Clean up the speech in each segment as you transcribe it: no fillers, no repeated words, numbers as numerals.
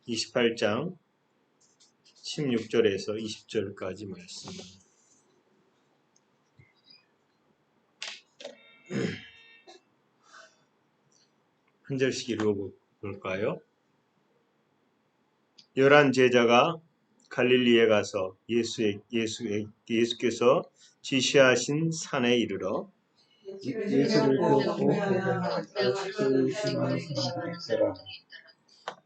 28장 16절에서 20절까지 말씀. 한 절씩 읽어볼까요? 11 제자가 갈릴리에 가서 예수께서 지시하신 산에 이르러 예수를 배웠고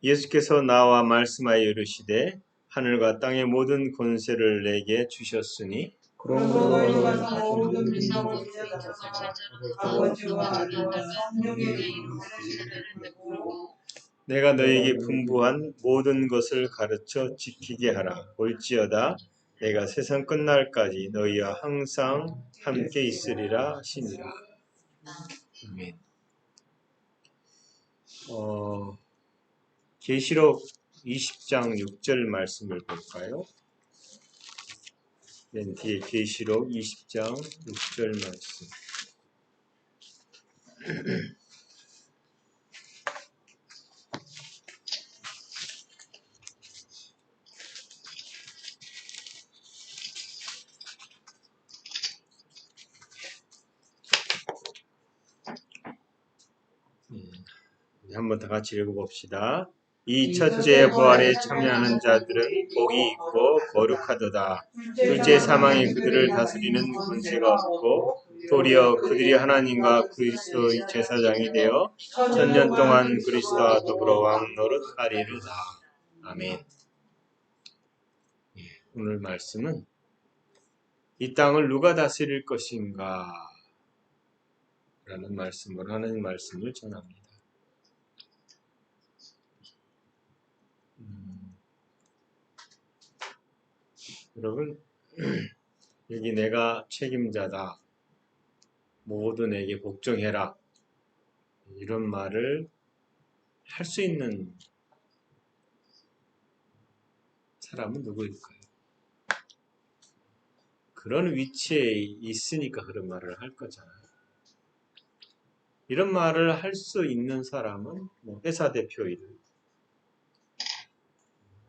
예수께서 나와 말씀하여 이르시되 하늘과 땅의 모든 권세를 내게 주셨으니 그러므로 너희가 모든 민족에게 가서 아버지와 아들과 성령의 이름으로 세례를 받고 내가 너희에게 분부한 모든 것을 가르쳐 지키게 하라. 볼지어다 내가 세상 끝날까지 너희와 항상 함께 있으리라 하시니라. 아멘. 계시록 20장 6절 말씀을 볼까요? 맨 뒤에 계시록 20장 6절 말씀. 한번 다 같이 읽어봅시다. 이 첫째 부활에 참여하는 자들은 복이 있고 거룩하도다. 둘째 사망이 그들을 다스리는 권세가 없고 도리어 그들이 하나님과 그리스도의 제사장이 되어 천년 동안 그리스도와 더불어 왕노릇하리로다. 아멘. 오늘 말씀은 이 땅을 누가 다스릴 것인가 라는 말씀으로 하나님 말씀을 전합니다. 여러분, 여기 내가 책임자다. 모두 내게 복종해라. 이런 말을 할 수 있는 사람은 누구일까요? 그런 위치에 있으니까 그런 말을 할 거잖아요. 이런 말을 할 수 있는 사람은 회사 대표이든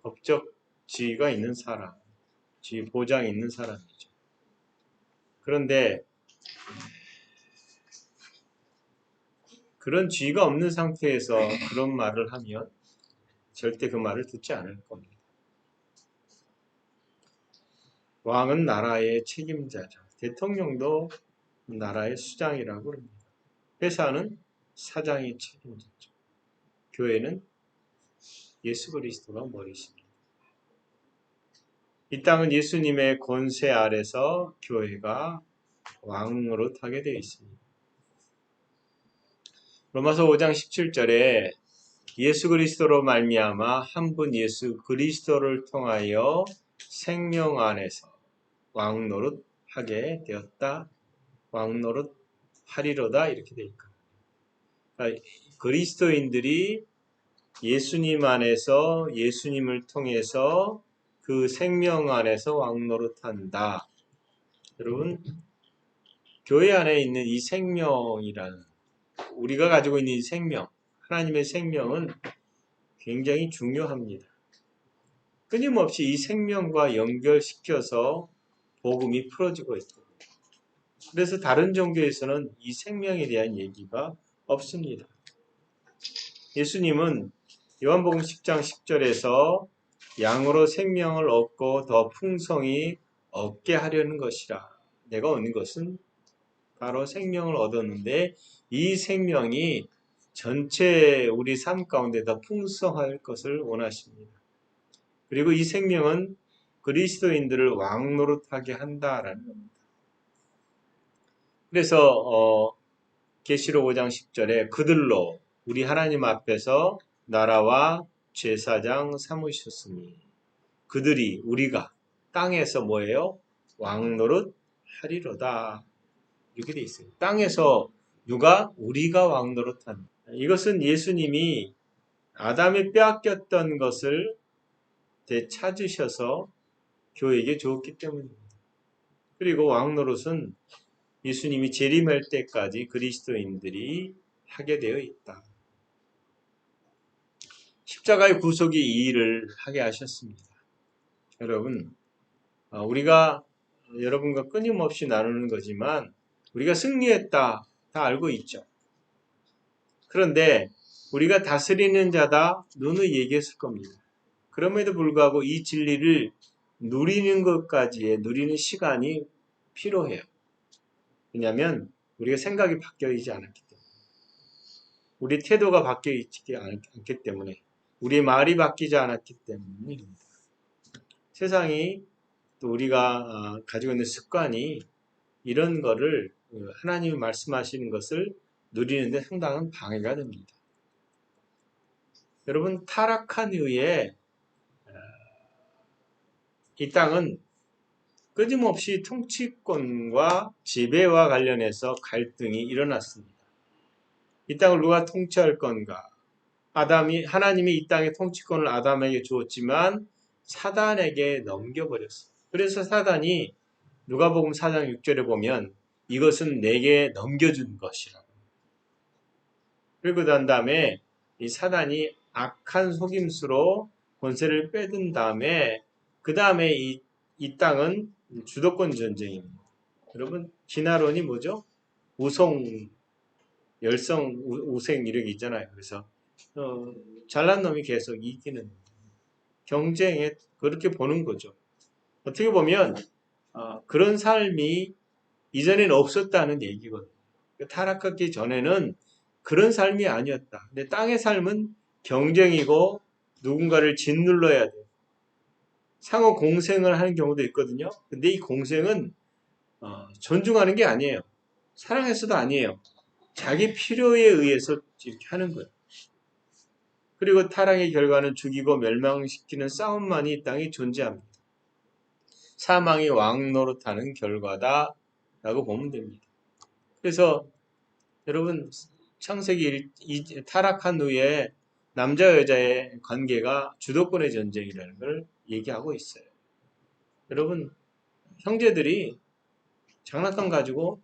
법적 지위가 있는 사람, 지위 보장이 있는 사람이죠. 그런데 그런 지위가 없는 상태에서 그런 말을 하면 절대 그 말을 듣지 않을 겁니다. 왕은 나라의 책임자죠. 대통령도 나라의 수장이라고 합니다. 회사는 사장이 책임자죠. 교회는 예수 그리스도가 머리십니다. 이 땅은 예수님의 권세 아래서 교회가 왕으로 타게 되어 있습니다. 로마서 5장 17절에 예수 그리스도로 말미암아 한 분 예수 그리스도를 통하여 생명 안에서 왕노릇 하게 되었다. 왕노릇 하리로다 이렇게 되어 있거든요. 그러니까 그리스도인들이 예수님 안에서 예수님을 통해서 그 생명 안에서 왕노릇한다. 여러분, 교회 안에 있는 이 생명이라는 우리가 가지고 있는 이 생명, 하나님의 생명은 굉장히 중요합니다. 끊임없이 이 생명과 연결시켜서 복음이 풀어지고 있고 그래서 다른 종교에서는 이 생명에 대한 얘기가 없습니다. 예수님은 요한복음 10장 10절에서 양으로 생명을 얻고 더 풍성히 얻게 하려는 것이라. 내가 얻는 것은 바로 생명을 얻었는데 이 생명이 전체 우리 삶 가운데 더 풍성할 것을 원하십니다. 그리고 이 생명은 그리스도인들을 왕노릇하게 한다라는 겁니다. 그래서 계시록 5장 10절에 그들로 우리 하나님 앞에서 나라와 제사장 삼으셨으니 그들이 우리가 땅에서 뭐예요? 왕노릇 하리로다. 이렇게 돼 있어요. 땅에서 누가? 우리가 왕노릇한다. 이것은 예수님이 아담이 빼앗겼던 것을 되찾으셔서 교회에게 주었기 때문입니다. 그리고 왕노릇은 예수님이 재림할 때까지 그리스도인들이 하게 되어 있다. 십자가의 구속이 이 일을 하게 하셨습니다. 여러분, 우리가 여러분과 끊임없이 나누는 거지만 우리가 승리했다 다 알고 있죠. 그런데 우리가 다스리는 자다 누누이 얘기했을 겁니다. 그럼에도 불구하고 이 진리를 누리는 것까지의 누리는 시간이 필요해요. 왜냐하면 우리가 생각이 바뀌지 않았기 때문에, 우리 태도가 바뀌지 않기 때문에, 우리의 말이 바뀌지 않았기 때문입니다. 세상이 또 우리가 가지고 있는 습관이 이런 거를 하나님이 말씀하시는 것을 누리는데 상당한 방해가 됩니다. 여러분, 타락한 이후에 이 땅은 끊임없이 통치권과 지배와 관련해서 갈등이 일어났습니다. 이 땅을 누가 통치할 건가? 하나님이 이 땅의 통치권을 아담에게 주었지만 사단에게 넘겨버렸어요. 그래서 사단이 누가복음 4장 6절에 보면 이것은 내게 넘겨준 것이라고. 그리고 난 다음에 이 사단이 악한 속임수로 권세를 빼든 다음에 그 다음에 이 땅은 주도권 전쟁입니다. 여러분, 진화론이 뭐죠? 우성, 열성, 우생 이렇게 있잖아요. 그래서 잘난 놈이 계속 이기는 경쟁에 그렇게 보는 거죠. 어떻게 보면 그런 삶이 이전에는 없었다는 얘기거든요. 타락하기 전에는 그런 삶이 아니었다. 근데 땅의 삶은 경쟁이고 누군가를 짓눌러야 돼요. 상호 공생을 하는 경우도 있거든요. 근데 이 공생은 존중하는 게 아니에요. 사랑해서도 아니에요. 자기 필요에 의해서 이렇게 하는 거예요. 그리고 타락의 결과는 죽이고 멸망시키는 싸움만이 이 땅에 존재합니다. 사망이 왕노릇하는 결과다라고 보면 됩니다. 그래서 여러분, 창세기 타락한 후에 남자 여자의 관계가 주도권의 전쟁이라는 걸 얘기하고 있어요. 여러분, 형제들이 장난감 가지고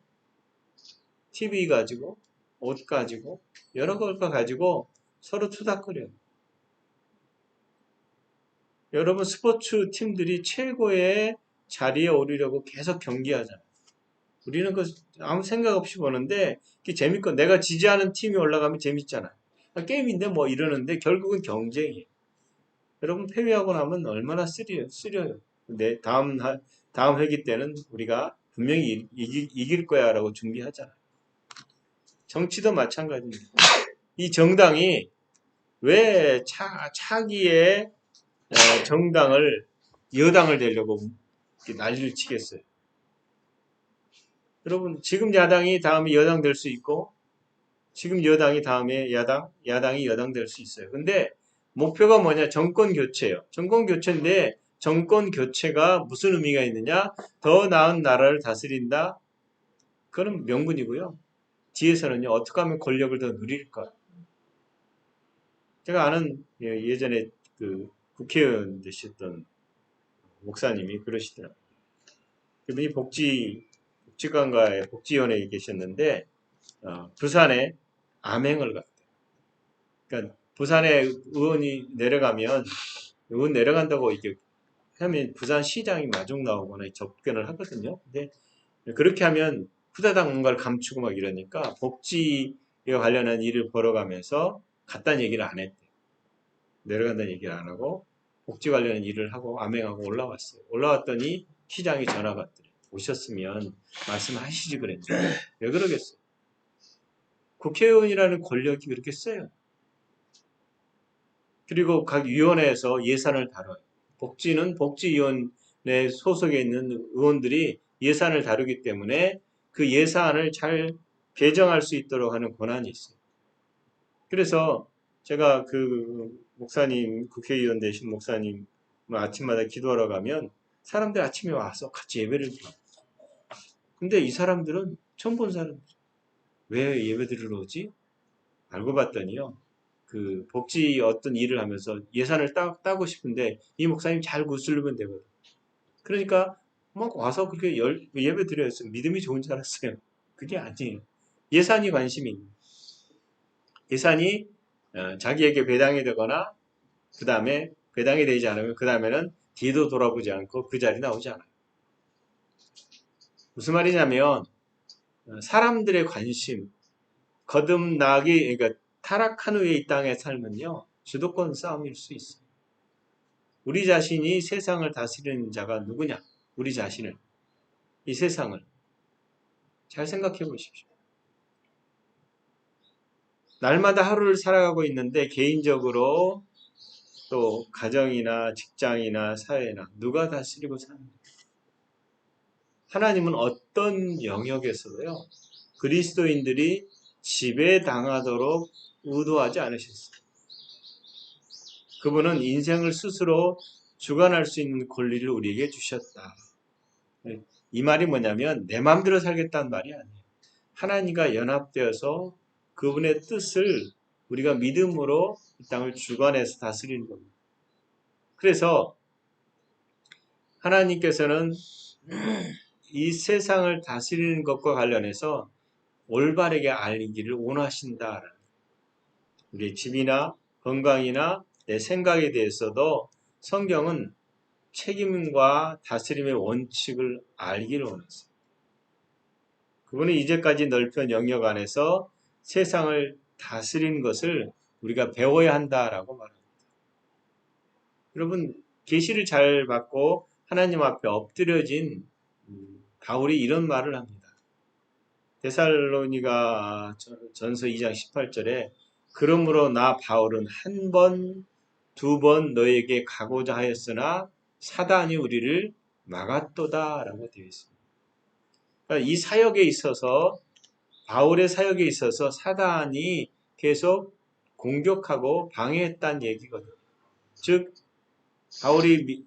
TV 가지고 옷 가지고 여러 걸 가지고 서로 투닥거려요. 여러분, 스포츠 팀들이 최고의 자리에 오르려고 계속 경기하잖아요. 우리는 아무 생각 없이 보는데 그게 재밌고 내가 지지하는 팀이 올라가면 재밌잖아요. 게임인데 뭐 이러는데 결국은 경쟁이에요. 여러분, 패배하고 나면 얼마나 쓰려요. 근데 다음 회기 때는 우리가 분명히 이길 거야 라고 준비하잖아요. 정치도 마찬가지입니다. 이 정당이 왜 차기의 정당을 여당을 되려고 난리를 치겠어요. 여러분, 지금 야당이 다음에 여당 될 수 있고 지금 여당이 다음에 야당이 여당 될 수 있어요. 근데 목표가 뭐냐? 정권 교체예요. 정권 교체인데 정권 교체가 무슨 의미가 있느냐? 더 나은 나라를 다스린다? 그건 명분이고요. 뒤에서는요, 어떻게 하면 권력을 더 누릴까? 제가 아는 예전에 그 국회의원 되셨던 목사님이 그러시더라고요. 그분이 복지관과의 복지위원회에 계셨는데 부산에 암행을 갔대요. 그러니까 부산에 의원이 내려가면 의원 내려간다고 이렇게 하면 부산시장이 마중 나오거나 접견을 하거든요. 근데 그렇게 하면 후다닥 뭔가를 감추고 막 이러니까 복지와 관련한 일을 벌어가면서 갔다는 얘기를 안 했대요. 내려간다는 얘기를 안 하고 복지 관련한 일을 하고 암행하고 올라왔어요. 올라왔더니 시장이 전화가 왔더래요. 오셨으면 말씀하시지 그랬죠. 왜 그러겠어요? 국회의원이라는 권력이 그렇게 세요. 그리고 각 위원회에서 예산을 다뤄요. 복지는 복지위원회 소속에 있는 의원들이 예산을 다루기 때문에 그 예산을 잘 배정할 수 있도록 하는 권한이 있어요. 그래서 제가 그 목사님, 국회의원 되신 목사님 아침마다 기도하러 가면 사람들 아침에 와서 같이 예배를 드려요. 근데 이 사람들은 처음 본 사람들. 왜 예배 드리러 오지? 알고 봤더니요. 그 복지 어떤 일을 하면서 예산을 따고 싶은데 이 목사님 잘 구슬리면 되거든. 그러니까 막 와서 그렇게 예배 드려요. 믿음이 좋은 줄 알았어요. 그게 아니에요. 예산이 관심이 있는. 예산이 자기에게 배당이 되거나 그 다음에 배당이 되지 않으면 그 다음에는 뒤도 돌아보지 않고 그 자리 나오지 않아요. 무슨 말이냐면 사람들의 관심, 거듭나기, 그러니까 타락한 후에 이 땅의 삶은요, 주도권 싸움일 수 있어요. 우리 자신이 세상을 다스리는 자가 누구냐? 우리 자신을, 이 세상을 잘 생각해 보십시오. 날마다 하루를 살아가고 있는데 개인적으로 또 가정이나 직장이나 사회나 누가 다스리고 사는가? 하나님은 어떤 영역에서도요, 그리스도인들이 지배당하도록 의도하지 않으셨어요. 그분은 인생을 스스로 주관할 수 있는 권리를 우리에게 주셨다. 이 말이 뭐냐면 내 마음대로 살겠다는 말이 아니에요. 하나님과 연합되어서 그분의 뜻을 우리가 믿음으로 이 땅을 주관해서 다스리는 겁니다. 그래서 하나님께서는 이 세상을 다스리는 것과 관련해서 올바르게 알기를 원하신다. 우리의 집이나 건강이나 내 생각에 대해서도 성경은 책임과 다스림의 원칙을 알기를 원했어요. 그분은 이제까지 넓은 영역 안에서 세상을 다스리는 것을 우리가 배워야 한다라고 말합니다. 여러분, 계시를 잘 받고 하나님 앞에 엎드려진 바울이 이런 말을 합니다. 데살로니가 전서 2장 18절에 그러므로 나 바울은 한 번, 두 번 너에게 가고자 하였으나 사단이 우리를 막았도다 라고 되어 있습니다. 그러니까 이 사역에 있어서 바울의 사역에 있어서 사단이 계속 공격하고 방해했다는 얘기거든요. 즉 바울이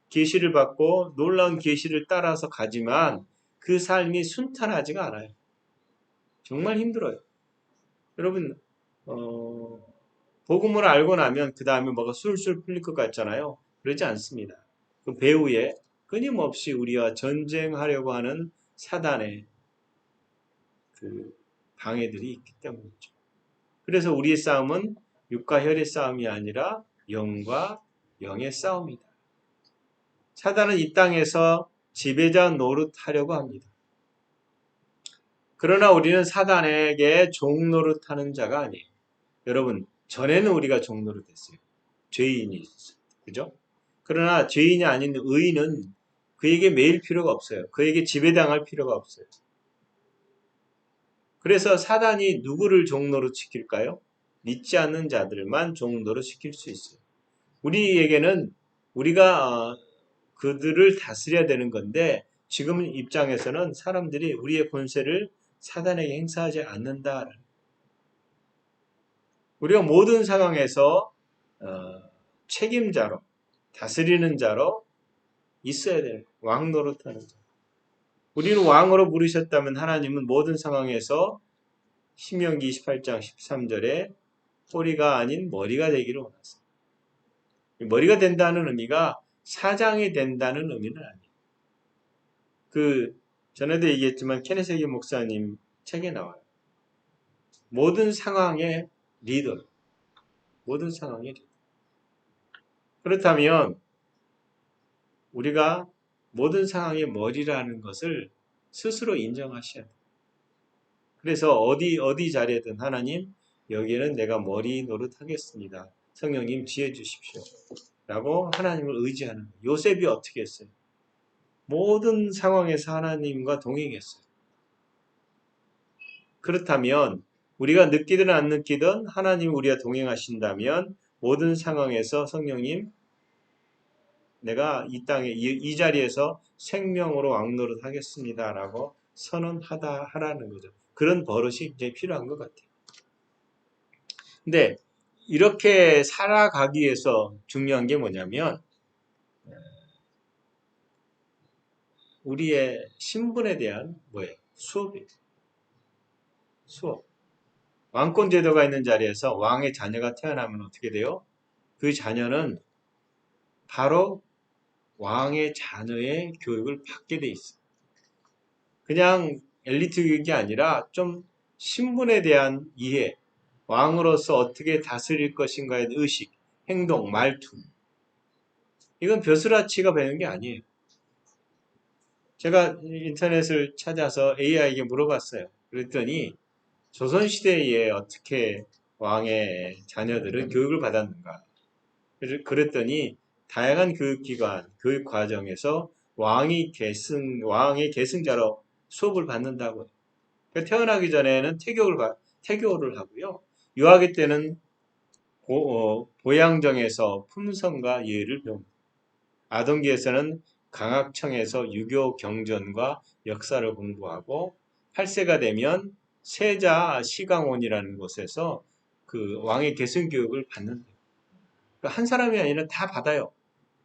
계시를 받고 놀라운 계시를 따라서 가지만 그 삶이 순탄하지가 않아요. 정말 힘들어요. 여러분 복음을 알고 나면 그 다음에 뭐가 술술 풀릴 것 같잖아요. 그러지 않습니다. 그 배후에 끊임없이 우리와 전쟁하려고 하는 사단의 그 방해들이 있기 때문이죠. 그래서 우리의 싸움은 육과 혈의 싸움이 아니라 영과 영의 싸움이다. 사단은 이 땅에서 지배자 노릇하려고 합니다. 그러나 우리는 사단에게 종 노릇하는 자가 아니에요. 여러분, 전에는 우리가 종 노릇했어요. 죄인이 있었어요. 그죠? 그러나 죄인이 아닌 의인은 그에게 매일 필요가 없어요. 그에게 지배당할 필요가 없어요. 그래서 사단이 누구를 종노릇 시킬까요? 믿지 않는 자들만 종노릇 시킬 수 있어요. 우리에게는 우리가 그들을 다스려야 되는 건데 지금 입장에서는 사람들이 우리의 권세를 사단에게 행사하지 않는다. 우리가 모든 상황에서 책임자로 다스리는 자로 있어야 돼요. 왕 노릇하는 자. 우리는 왕으로 부르셨다면 하나님은 모든 상황에서 신명기 28장 13절에 꼬리가 아닌 머리가 되기를 원하세요. 머리가 된다는 의미가 사장이 된다는 의미는 아니에요. 전에도 얘기했지만 케네세기 목사님 책에 나와요. 모든 상황의 리더. 모든 상황의 리더. 그렇다면 우리가 모든 상황의 머리라는 것을 스스로 인정하셔야 돼요. 그래서 어디 자리에든 하나님 여기에는 내가 머리 노릇하겠습니다. 성령님 지혜 주십시오. 라고 하나님을 의지하는 거예요. 요셉이 어떻게 했어요? 모든 상황에서 하나님과 동행했어요. 그렇다면 우리가 느끼든 안 느끼든 하나님 우리와 동행하신다면 모든 상황에서 성령님 내가 이 땅에 이 자리에서 생명으로 왕노릇 하겠습니다. 라고 하라는 거죠. 그런 버릇이 이제 필요한 것 같아요. 근데 이렇게 살아가기 위해서 중요한 게 뭐냐면 우리의 신분에 대한 수업이에요. 수업. 왕권 제도가 있는 자리에서 왕의 자녀가 태어나면 어떻게 돼요? 그 자녀는 바로 왕의 자녀의 교육을 받게 돼 있어요. 그냥 엘리트 교육이 아니라 좀 신분에 대한 이해, 왕으로서 어떻게 다스릴 것인가에 대한 의식, 행동, 말투. 이건 벼슬아치가 배는 게 아니에요. 제가 인터넷을 찾아서 AI에게 물어봤어요. 그랬더니 조선시대에 어떻게 왕의 자녀들은 교육을 받았는가. 그랬더니 다양한 교육기관, 교육 과정에서 왕의 계승자로 수업을 받는다고요. 그러니까 태어나기 전에는 태교를 하고요. 유아기 때는 보양정에서 품성과 예의를 배웁니다. 아동기에서는 강학청에서 유교 경전과 역사를 공부하고 8세가 되면 세자 시강원이라는 곳에서 그 왕의 계승 교육을 받는데요. 그러니까 한 사람이 아니라 다 받아요.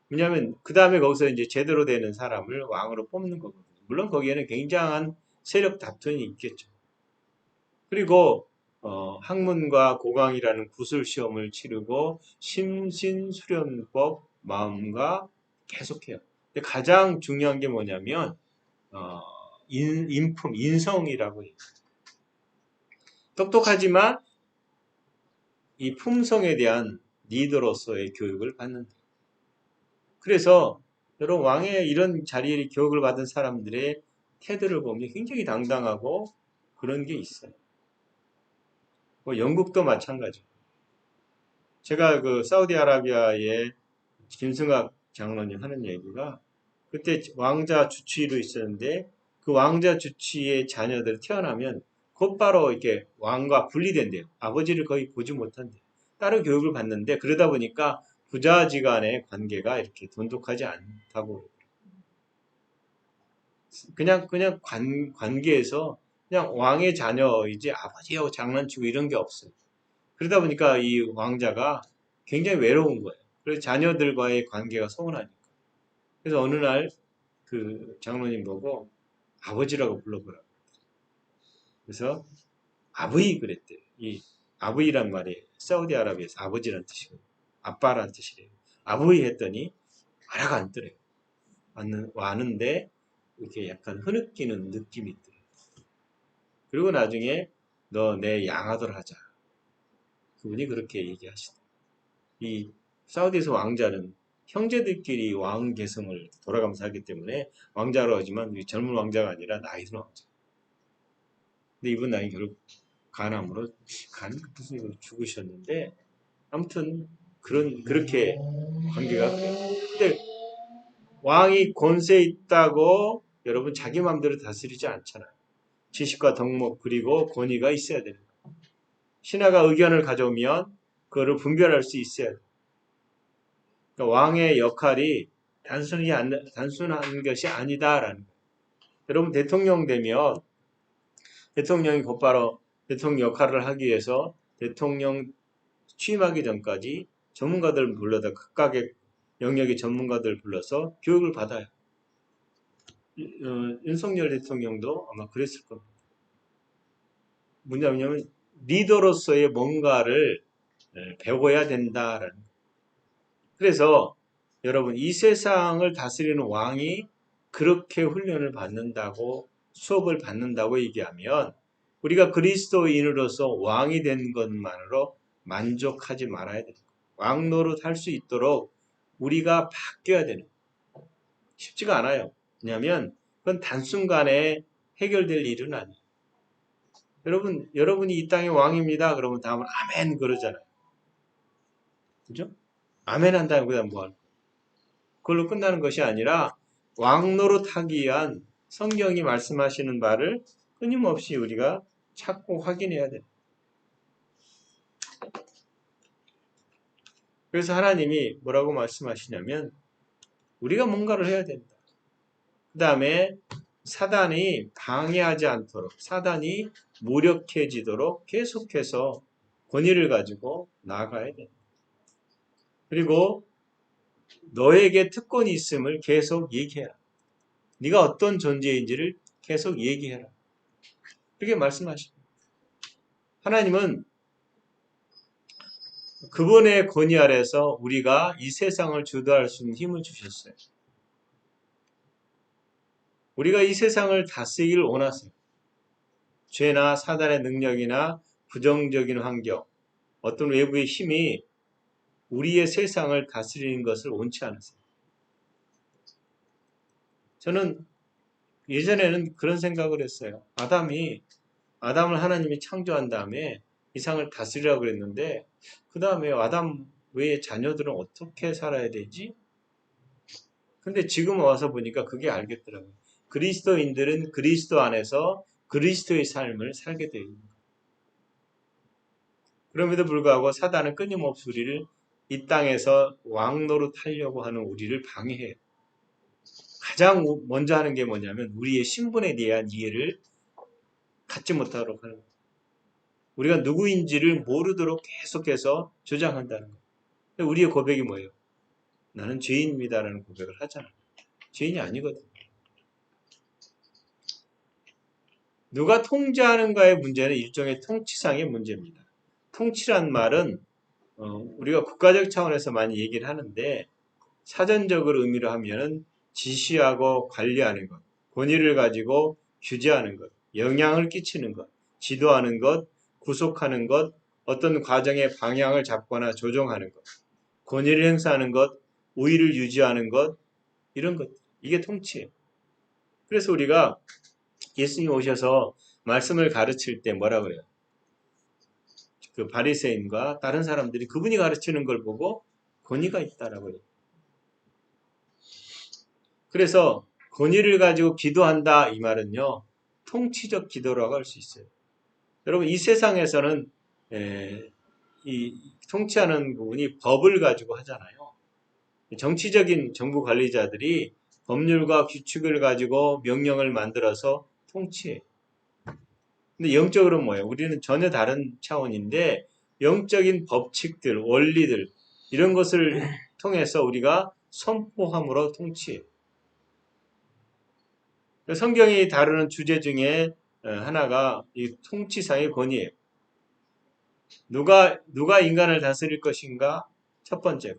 왜냐하면 그 다음에 거기서 이제 제대로 되는 사람을 왕으로 뽑는 거거든요. 물론 거기에는 굉장한 세력 다툼이 있겠죠. 그리고 학문과 고강이라는 구술 시험을 치르고 심신수련법 마음과 계속해요. 근데 가장 중요한 게 뭐냐면 인품, 인성이라고 해요. 똑똑하지만 이 품성에 대한 리더로서의 교육을 받는다. 그래서 여러분 왕의 이런 자리에 교육을 받은 사람들의 태도를 보면 굉장히 당당하고 그런 게 있어요. 뭐 영국도 마찬가지. 제가 그 사우디아라비아의 김승학 장로님 하는 얘기가 그때 왕자 주치의로 있었는데 그 왕자 주치의의 자녀들 태어나면 곧바로 이렇게 왕과 분리된대요. 아버지를 거의 보지 못한대요. 따로 교육을 받는데 그러다 보니까 부자지간의 관계가 이렇게 돈독하지 않다고. 그냥 관계에서 그냥 왕의 자녀이지 아버지하고 장난치고 이런 게 없어요. 그러다 보니까 이 왕자가 굉장히 외로운 거예요. 그래서 자녀들과의 관계가 서운하니까. 그래서 어느 날 그 장로님 보고 아버지라고 불러보라고. 그래서 아브이 그랬대요. 이 아브이란 말이 사우디아라비아에서 아버지란 뜻이고 아빠란 뜻이래요. 아브이 했더니 알아가 안 뜨래요. 왔는데 이렇게 약간 흐느끼는 느낌이 있더래요. 그리고 나중에 너 내 양아들 하자. 그분이 그렇게 얘기하시더라고요. 이 사우디에서 왕자는 형제들끼리 왕 계승을 돌아가면서 하기 때문에 왕자로 하지만 젊은 왕자가 아니라 나이 든 왕자. 근데 이분 나이 결국 간암으로 무슨 죽으셨는데 아무튼 그렇게 관계가 그래요. 근데 왕이 권세 있다고 여러분 자기 마음대로 다스리지 않잖아요. 지식과 덕목 그리고 권위가 있어야 됩니다. 신하가 의견을 가져오면 그거를 분별할 수 있어야 돼요. 그러니까 왕의 역할이 단순한 것이 아니다라는 거예요. 여러분 대통령 되면 대통령이 곧바로 대통령 역할을 하기 위해서 대통령 취임하기 전까지 전문가들 불러다 각각의 영역의 전문가들 불러서 교육을 받아요. 윤석열 대통령도 아마 그랬을 겁니다. 뭐냐면 리더로서의 뭔가를 배워야 된다라는 거예요. 그래서 여러분 이 세상을 다스리는 왕이 그렇게 훈련을 받는다고 수업을 받는다고 얘기하면 우리가 그리스도인으로서 왕이 된 것만으로 만족하지 말아야 됩니다. 왕 노릇 할 수 있도록 우리가 바뀌어야 되는 거예요. 쉽지가 않아요. 왜냐하면 그건 단순간에 해결될 일은 아니에요. 여러분이 이 땅의 왕입니다. 그러면 다음은 아멘 그러잖아요. 그죠? 아멘 한 다음에 그다음 뭐 할까요? 그걸로 끝나는 것이 아니라 왕 노릇하기 위한 성경이 말씀하시는 바를 끊임없이 우리가 찾고 확인해야 돼요. 그래서 하나님이 뭐라고 말씀하시냐면 우리가 뭔가를 해야 된다. 그 다음에 사단이 방해하지 않도록 사단이 무력해지도록 계속해서 권위를 가지고 나아가야 된다. 그리고 너에게 특권이 있음을 계속 얘기해라. 네가 어떤 존재인지를 계속 얘기해라. 그렇게 말씀하십니다. 하나님은 그분의 권위 아래서 우리가 이 세상을 주도할 수 있는 힘을 주셨어요. 우리가 이 세상을 다스리기를 원하세요. 죄나 사단의 능력이나 부정적인 환경, 어떤 외부의 힘이 우리의 세상을 다스리는 것을 원치 않으세요. 저는 예전에는 그런 생각을 했어요. 아담을 하나님이 창조한 다음에 이 세상을 다스리라고 그랬는데 그 다음에 아담 외의 자녀들은 어떻게 살아야 되지? 근데 지금 와서 보니까 그게 알겠더라고요. 그리스도인들은 그리스도 안에서 그리스도의 삶을 살게 되어 있는 거예요. 그럼에도 불구하고 사단은 끊임없이 우리를 이 땅에서 왕노릇하려고 하는 우리를 방해해요. 가장 먼저 하는 게 뭐냐면 우리의 신분에 대한 이해를 갖지 못하도록 하는 거예요. 우리가 누구인지를 모르도록 계속해서 조장한다는 거예요. 우리의 고백이 뭐예요? 나는 죄인입니다라는 고백을 하잖아요. 죄인이 아니거든요. 누가 통제하는가의 문제는 일종의 통치상의 문제입니다. 통치란 말은 우리가 국가적 차원에서 많이 얘기를 하는데 사전적으로 의미로 하면은 지시하고 관리하는 것, 권위를 가지고 규제하는 것, 영향을 끼치는 것, 지도하는 것, 구속하는 것, 어떤 과정의 방향을 잡거나 조종하는 것, 권위를 행사하는 것, 우위를 유지하는 것, 이런 것. 이게 통치예요. 그래서 우리가 예수님 오셔서 말씀을 가르칠 때 뭐라 그래요? 그 바리새인과 다른 사람들이 그분이 가르치는 걸 보고 권위가 있다라고 해요. 그래서 권위를 가지고 기도한다 이 말은요. 통치적 기도라고 할 수 있어요. 여러분 이 세상에서는 이 통치하는 부분이 법을 가지고 하잖아요. 정치적인 정부 관리자들이 법률과 규칙을 가지고 명령을 만들어서 통치해요. 근데 영적으로는 뭐예요? 우리는 전혀 다른 차원인데 영적인 법칙들, 원리들 이런 것을 통해서 우리가 선포함으로 통치해요. 성경이 다루는 주제 중에 하나가 이 통치상의 권위예요. 누가 인간을 다스릴 것인가? 첫 번째가.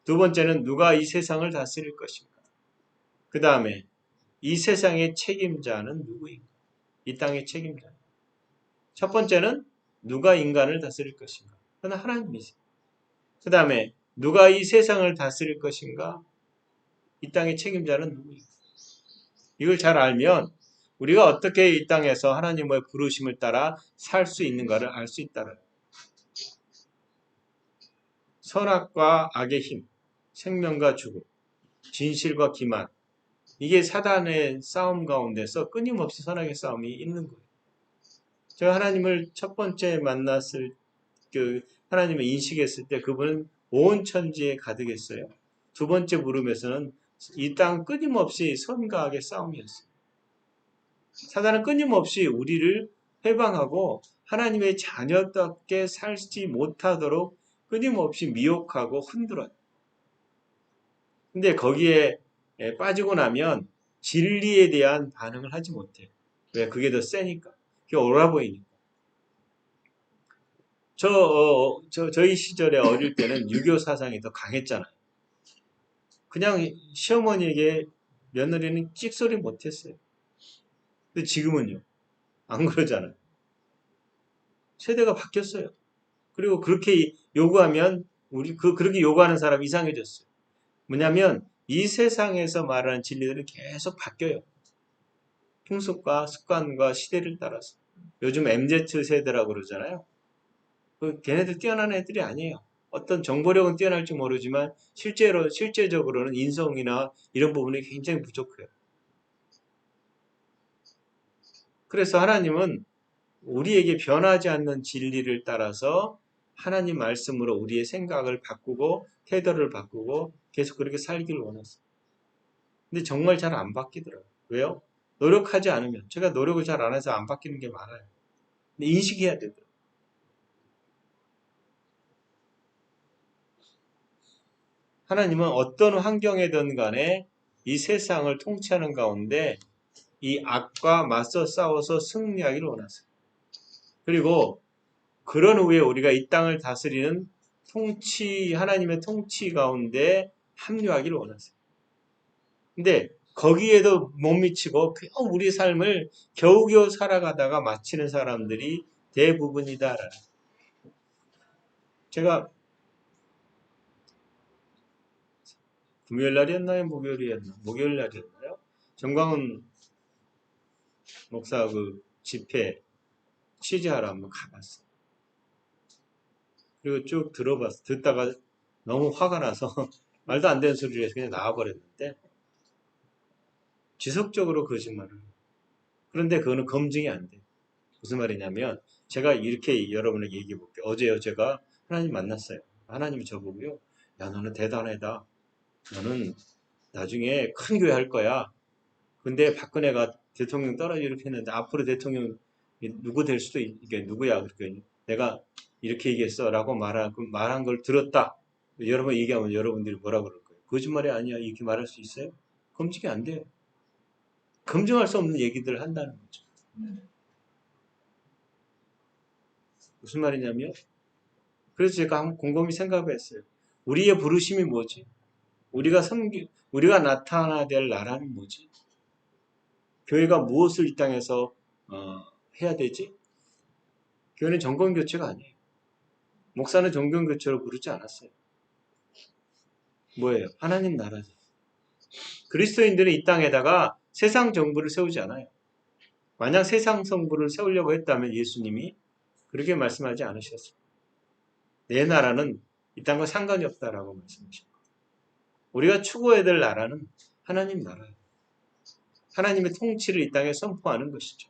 두 번째는 누가 이 세상을 다스릴 것인가? 그 다음에 이 세상의 책임자는 누구인가? 이 땅의 책임자. 첫 번째는 누가 인간을 다스릴 것인가? 그건 하나님이세요. 그 다음에 누가 이 세상을 다스릴 것인가? 이 땅의 책임자는 누구인가? 이걸 잘 알면 우리가 어떻게 이 땅에서 하나님의 부르심을 따라 살 수 있는가를 알 수 있다는 거예요. 선악과 악의 힘, 생명과 죽음, 진실과 기만, 이게 사단의 싸움 가운데서 끊임없이 선악의 싸움이 있는 거예요. 제가 하나님을 첫 번째 만났을 하나님을 인식했을 때 그분은 온 천지에 가득했어요. 두 번째 물음에서는 이 땅 끊임없이 선과 악의 싸움이었어요. 사단은 끊임없이 우리를 해방하고 하나님의 자녀답게 살지 못하도록 끊임없이 미혹하고 흔들어요. 근데 거기에 빠지고 나면 진리에 대한 반응을 하지 못해요. 왜? 그게 더 세니까. 그게 옳아 보이니까. 저희 시절에 어릴 때는 유교 사상이 더 강했잖아요. 그냥 시어머니에게 며느리는 찍소리 못했어요. 근데 지금은요. 안 그러잖아요. 세대가 바뀌었어요. 그리고 그렇게 요구하면 그렇게 요구하는 사람이 이상해졌어요. 뭐냐면 이 세상에서 말하는 진리들은 계속 바뀌어요. 풍습과 습관과 시대를 따라서. 요즘 MZ 세대라고 그러잖아요. 걔네들 뛰어난 애들이 아니에요. 어떤 정보력은 뛰어날지 모르지만 실제적으로는 인성이나 이런 부분이 굉장히 부족해요. 그래서 하나님은 우리에게 변하지 않는 진리를 따라서 하나님 말씀으로 우리의 생각을 바꾸고 태도를 바꾸고 계속 그렇게 살기를 원했어요. 근데 정말 잘 안 바뀌더라고요. 왜요? 노력하지 않으면. 제가 노력을 잘 안 해서 안 바뀌는 게 많아요. 근데 인식해야 되더라고요. 하나님은 어떤 환경이든 간에 이 세상을 통치하는 가운데 이 악과 맞서 싸워서 승리하기를 원하세요. 그리고 그런 후에 우리가 이 땅을 다스리는 하나님의 통치 가운데 합류하기를 원하세요. 근데 거기에도 못 미치고 겨우 우리 삶을 겨우겨우 살아가다가 마치는 사람들이 대부분이다라는. 제가 금요일 날이었나요? 목요일 날이었나요? 정광훈 목사 그 집회 취재하러 한번 가봤어. 그리고 쭉 들어봤어. 듣다가 너무 화가 나서 말도 안 되는 소리를 해서 그냥 나와버렸는데 지속적으로 거짓말을. 그런데 그거는 검증이 안 돼. 무슨 말이냐면 제가 이렇게 여러분에게 얘기해 볼게요. 어제요 제가 하나님 만났어요. 하나님이 저보고요. 야 너는 대단하다. 너는 나중에 큰 교회 할 거야. 근데 박근혜가 대통령 떨어지고 이렇게 했는데 앞으로 대통령 누구 될 수도 이게 누구야. 그러니까 내가 이렇게 얘기했어 라고 말한 걸 들었다. 여러분 얘기하면 여러분들이 뭐라 그럴 거예요. 거짓말이 아니야. 이렇게 말할 수 있어요? 검증이 안 돼요. 검증할 수 없는 얘기들을 한다는 거죠. 무슨 말이냐면 그래서 제가 한번 곰곰이 생각을 했어요. 우리의 부르심이 뭐지? 우리가 나타나야 될 나라는 뭐지? 교회가 무엇을 이 땅에서 해야 되지? 교회는 정권교체가 아니에요. 목사는 정권교체로 부르지 않았어요. 뭐예요? 하나님 나라죠. 그리스도인들은 이 땅에다가 세상 정부를 세우지 않아요. 만약 세상 정부를 세우려고 했다면 예수님이 그렇게 말씀하지 않으셨어요. 내 나라는 이 땅과 상관이 없다라고 말씀하셨고 우리가 추구해야 될 나라는 하나님 나라예요. 하나님의 통치를 이 땅에 선포하는 것이죠.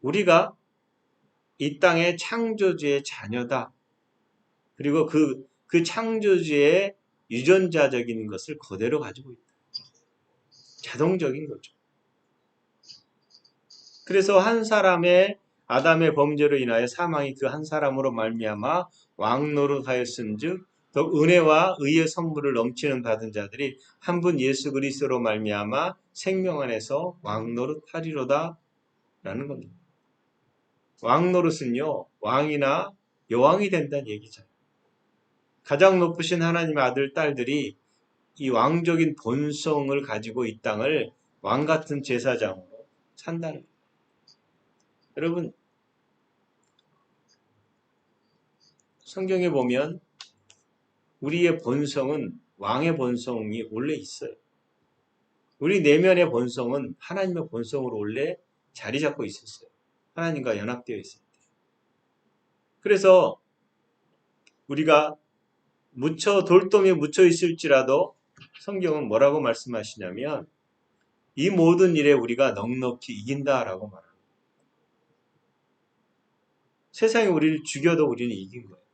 우리가 이 땅의 창조주의 자녀다. 그리고 그 창조주의 유전자적인 것을 그대로 가지고 있다. 자동적인 거죠. 그래서 한 사람의 아담의 범죄로 인하여 사망이 그 한 사람으로 말미암아 왕노릇하였은즉 더 은혜와 의의 선물을 넘치는 받은 자들이 한 분 예수 그리스도로 말미암아 생명 안에서 왕노릇하리로다 라는 겁니다. 왕노릇은요 왕이나 여왕이 된다는 얘기잖아요. 가장 높으신 하나님의 아들 딸들이 이 왕적인 본성을 가지고 이 땅을 왕같은 제사장으로 산다는 거예요. 여러분 성경에 보면 우리의 본성은 왕의 본성이 원래 있어요. 우리 내면의 본성은 하나님의 본성으로 원래 자리 잡고 있었어요. 하나님과 연합되어 있을 때. 그래서 우리가 돌돔에 묻혀 있을지라도 성경은 뭐라고 말씀하시냐면 이 모든 일에 우리가 넉넉히 이긴다라고 말합니다. 세상이 우리를 죽여도 우리는 이긴 거예요.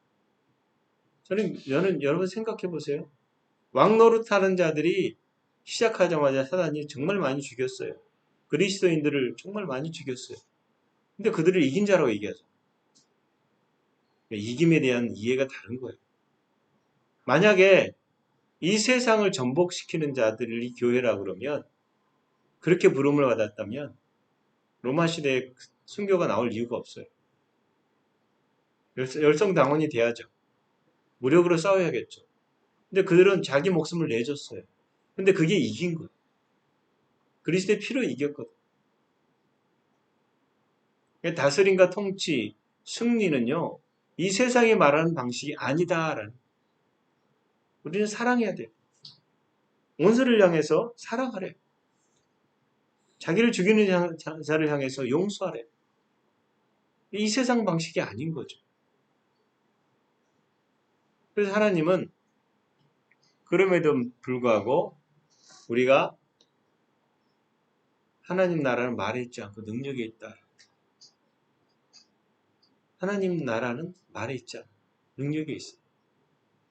저는 여러분 생각해 보세요. 왕노릇하는 자들이 시작하자마자 사단이 정말 많이 죽였어요. 그리스도인들을 정말 많이 죽였어요. 근데 그들을 이긴 자라고 얘기하죠. 이김에 대한 이해가 다른 거예요. 만약에 이 세상을 전복시키는 자들이 교회라고 그러면 그렇게 부름을 받았다면 로마 시대에 순교가 나올 이유가 없어요. 열성당원이 돼야죠. 무력으로 싸워야겠죠. 근데 그들은 자기 목숨을 내줬어요. 근데 그게 이긴 거예요. 그리스도의 피로 이겼거든. 다스림과 통치, 승리는요. 이 세상이 말하는 방식이 아니다라는. 우리는 사랑해야 돼요. 원수를 향해서 사랑하래. 자기를 죽이는 자를 향해서 용서하래. 이 세상 방식이 아닌 거죠. 그래서 하나님은 그럼에도 불구하고 우리가 하나님 나라는 말에 있지 않고 능력에 있다. 하나님 나라는 말에 있지 않고 능력에 있어요.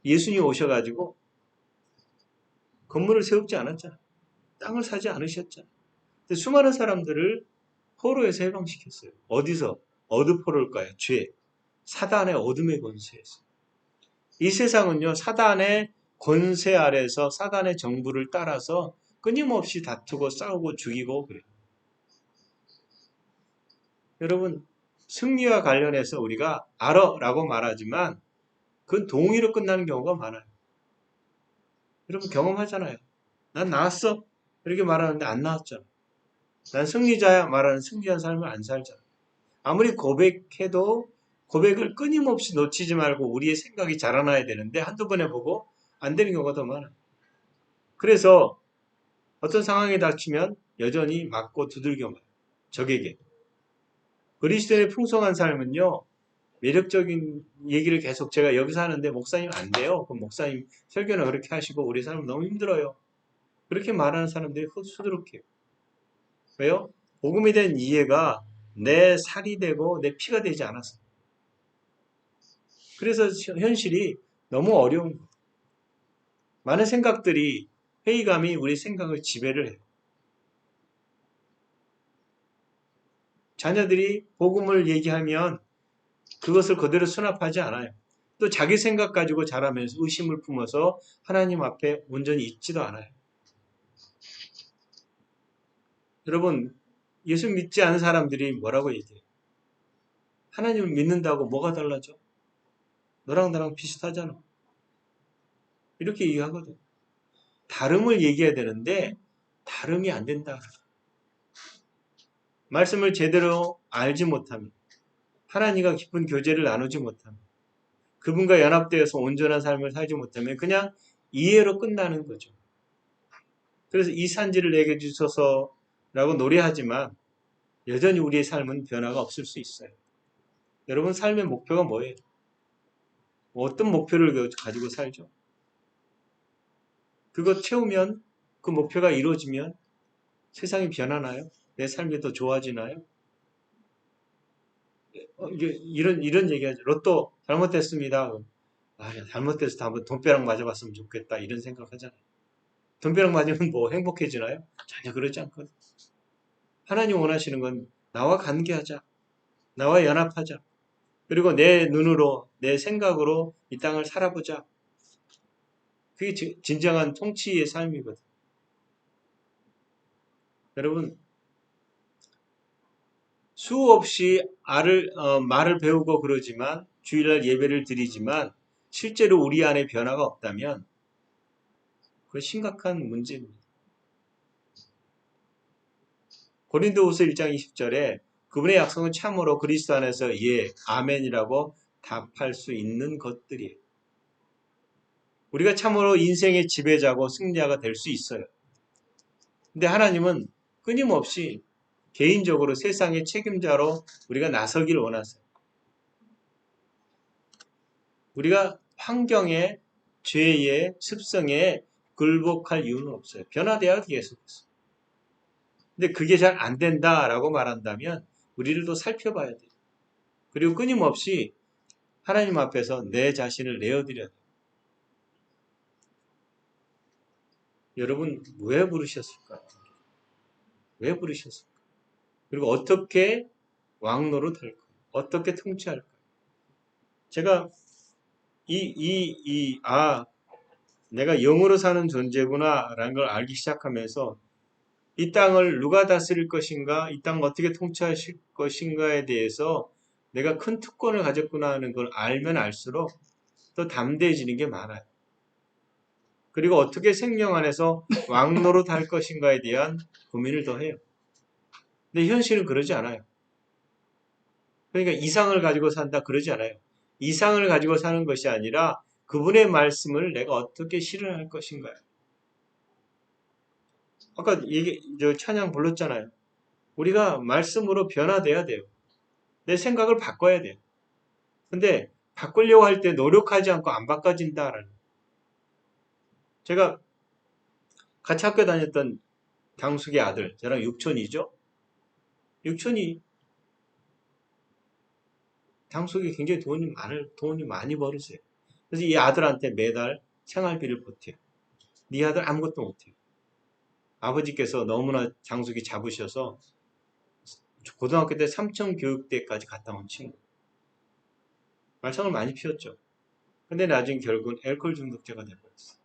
예수님 오셔가지고 건물을 세우지 않았잖아. 땅을 사지 않으셨잖아. 근데 수많은 사람들을 포로에서 해방시켰어요. 어디서? 어느 포로일까요? 죄. 사단의 어둠의 권세에서. 이 세상은요. 사단의 권세 아래서 사단의 정부를 따라서 끊임없이 다투고 싸우고 죽이고 그래요. 여러분 승리와 관련해서 우리가 알아라고 말하지만 그건 동의로 끝나는 경우가 많아요. 여러분 경험하잖아요. 난 나았어. 이렇게 말하는데 안 나왔잖아. 난 승리자야 말하는 승리한 삶을 안 살잖아. 아무리 고백해도 고백을 끊임없이 놓치지 말고 우리의 생각이 자라나야 되는데 한두 번 해보고 안 되는 경우가 더 많아요. 그래서 어떤 상황에 닥치면 여전히 맞고 두들겨 맞아요. 적에게. 그리스도인의 풍성한 삶은요. 매력적인 얘기를 계속 제가 여기서 하는데 목사님 안 돼요. 그럼 목사님 설교나 그렇게 하시고 우리 삶은 너무 힘들어요. 그렇게 말하는 사람들이 수두룩해요. 왜요? 복음에 대한 이해가 내 살이 되고 내 피가 되지 않았어요. 그래서 현실이 너무 어려운 거예요. 많은 생각들이 회의감이 우리 생각을 지배를 해요. 자녀들이 복음을 얘기하면 그것을 그대로 수납하지 않아요. 또 자기 생각 가지고 자라면서 의심을 품어서 하나님 앞에 온전히 있지도 않아요. 여러분, 예수 믿지 않은 사람들이 뭐라고 얘기해요? 하나님을 믿는다고 뭐가 달라져? 너랑 나랑 비슷하잖아. 이렇게 얘기하거든. 다름을 얘기해야 되는데 다름이 안 된다. 말씀을 제대로 알지 못하면, 하나님과 깊은 교제를 나누지 못하면, 그분과 연합되어서 온전한 삶을 살지 못하면 그냥 이해로 끝나는 거죠. 그래서 이 산지를 내게 주셔서라고 노래하지만 여전히 우리의 삶은 변화가 없을 수 있어요. 여러분 삶의 목표가 뭐예요? 어떤 목표를 가지고 살죠? 그거 채우면 그 목표가 이루어지면 세상이 변하나요? 내 삶이 더 좋아지나요? 이런 얘기하죠. 로또 잘못됐습니다. 잘못돼서 한번 돈벼락 맞아봤으면 좋겠다. 이런 생각하잖아요. 돈벼락 맞으면 뭐 행복해지나요? 전혀 그러지 않거든요. 하나님 원하시는 건 나와 관계하자. 나와 연합하자. 그리고 내 눈으로, 내 생각으로 이 땅을 살아보자. 그게 진정한 통치의 삶이거든. 여러분, 수없이 말을 배우고 그러지만, 주일날 예배를 드리지만, 실제로 우리 안에 변화가 없다면, 그건 심각한 문제입니다. 고린도후서 1장 20절에 그분의 약속은 참으로 그리스도 안에서 예, 아멘이라고 답할 수 있는 것들이에요. 우리가 참으로 인생의 지배자고 승리자가 될 수 있어요. 근데 하나님은 끊임없이 개인적으로 세상의 책임자로 우리가 나서기를 원하세요. 우리가 환경에, 죄의 습성에 굴복할 이유는 없어요. 변화돼야 계속해서. 근데 그게 잘 안 된다라고 말한다면 우리를 또 살펴봐야 돼요. 그리고 끊임없이 하나님 앞에서 내 자신을 내어드려야 돼요. 여러분 왜 부르셨을까요? 왜 부르셨을까요? 그리고 어떻게 왕노릇할까요? 어떻게 통치할까요? 제가 내가 영으로 사는 존재구나 라는 걸 알기 시작하면서 이 땅을 누가 다스릴 것인가, 이 땅을 어떻게 통치하실 것인가에 대해서 내가 큰 특권을 가졌구나 하는 걸 알면 알수록 더 담대해지는 게 많아요. 그리고 어떻게 생명 안에서 왕노릇 할 것인가에 대한 고민을 더 해요. 근데 현실은 그러지 않아요. 그러니까 이상을 가지고 산다 그러지 않아요. 이상을 가지고 사는 것이 아니라 그분의 말씀을 내가 어떻게 실현할 것인가요? 아까 찬양 불렀잖아요. 우리가 말씀으로 변화돼야 돼요. 내 생각을 바꿔야 돼요. 근데 바꾸려고 할 때 노력하지 않고 안 바꿔진다라는. 제가 같이 학교 다녔던 당숙의 아들, 저랑 육촌이죠. 육촌이 당숙이 굉장히 돈이 많이 벌으세요. 그래서 이 아들한테 매달 생활비를 보태요. 네 아들 아무것도 못해요. 아버지께서 너무나 장숙이 잡으셔서 고등학교 때 삼청교육대까지 갔다 온 친구. 말썽을 많이 피웠죠. 근데 나중에 결국은 알코올 중독자가 되어버렸어요.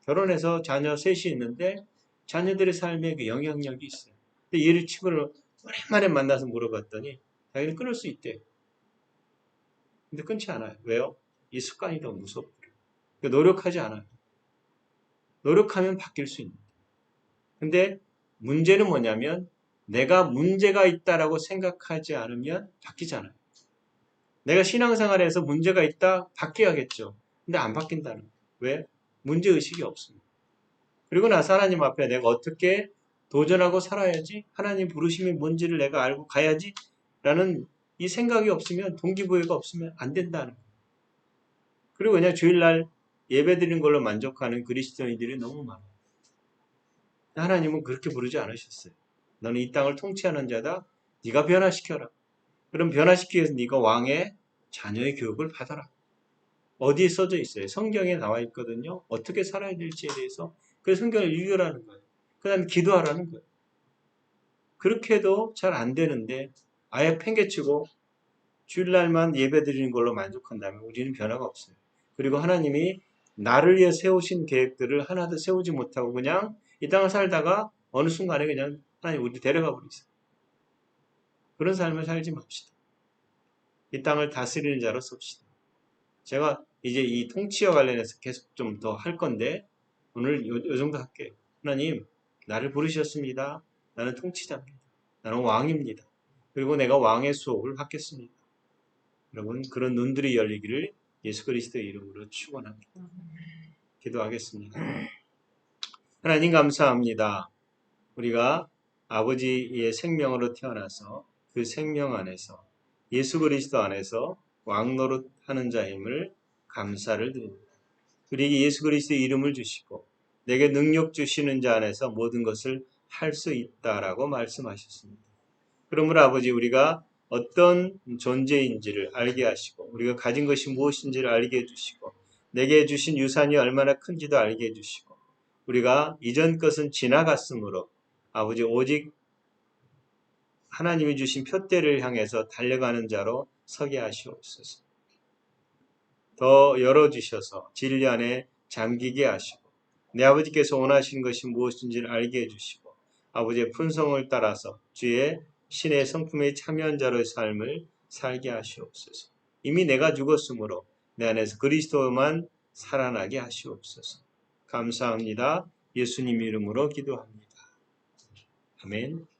결혼해서 자녀 셋이 있는데 자녀들의 삶에 그 영향력이 있어요. 근데 얘를 친구를 오랜만에 만나서 물어봤더니 자기는 끊을 수 있대요. 근데 끊지 않아요. 왜요? 이 습관이 더 무섭더라고요. 그러니까 노력하지 않아요. 노력하면 바뀔 수 있는데. 근데 문제는 뭐냐면 내가 문제가 있다라고 생각하지 않으면 바뀌잖아요. 내가 신앙생활에서 문제가 있다? 바뀌어야겠죠. 근데 안 바뀐다는 거예요. 왜? 문제의식이 없습니다. 그리고 나서 하나님 앞에 내가 어떻게 도전하고 살아야지? 하나님 부르심이 뭔지를 내가 알고 가야지? 라는 이 생각이 없으면, 동기부여가 없으면 안 된다는 거예요. 그리고 그냥 주일날 예배 드리는 걸로 만족하는 그리스도인들이 너무 많아요. 하나님은 그렇게 부르지 않으셨어요. 너는 이 땅을 통치하는 자다. 네가 변화시켜라. 그럼 변화시키기 위해서 네가 왕의 자녀의 교육을 받아라. 어디에 써져 있어요? 성경에 나와 있거든요. 어떻게 살아야 될지에 대해서. 그래서 성경을 읽으라는 거예요. 그 다음에 기도하라는 거예요. 그렇게 해도 잘 안 되는데 아예 팽개치고 주일날만 예배 드리는 걸로 만족한다면 우리는 변화가 없어요. 그리고 하나님이 나를 위해 세우신 계획들을 하나도 세우지 못하고 그냥 이 땅을 살다가 어느 순간에 그냥 하나님 우리 데려가 버리세요. 그런 삶을 살지 맙시다. 이 땅을 다스리는 자로 섭시다. 제가 이제 이 통치와 관련해서 계속 좀 더 할 건데 오늘 요 정도 할게요. 하나님, 나를 부르셨습니다. 나는 통치자입니다. 나는 왕입니다. 그리고 내가 왕의 수업을 받겠습니다. 여러분, 그런 눈들이 열리기를 예수 그리스도의 이름으로 축원합니다. 기도하겠습니다. 하나님 감사합니다. 우리가 아버지의 생명으로 태어나서 그 생명 안에서 예수 그리스도 안에서 왕노릇 하는 자임을 감사를 드립니다. 우리에게 예수 그리스도의 이름을 주시고 내게 능력 주시는 자 안에서 모든 것을 할 수 있다라고 말씀하셨습니다. 그러므로 아버지 우리가 어떤 존재인지를 알게 하시고 우리가 가진 것이 무엇인지를 알게 해주시고 내게 주신 유산이 얼마나 큰지도 알게 해주시고 우리가 이전 것은 지나갔으므로 아버지 오직 하나님이 주신 표대를 향해서 달려가는 자로 서게 하시옵소서. 더 열어주셔서 진리 안에 잠기게 하시고 내 아버지께서 원하시는 것이 무엇인지를 알게 해주시고 아버지의 품성을 따라서 주의 신의 성품에 참여한 자로의 삶을 살게 하시옵소서. 이미 내가 죽었으므로 내 안에서 그리스도만 살아나게 하시옵소서. 감사합니다. 예수님 이름으로 기도합니다. 아멘.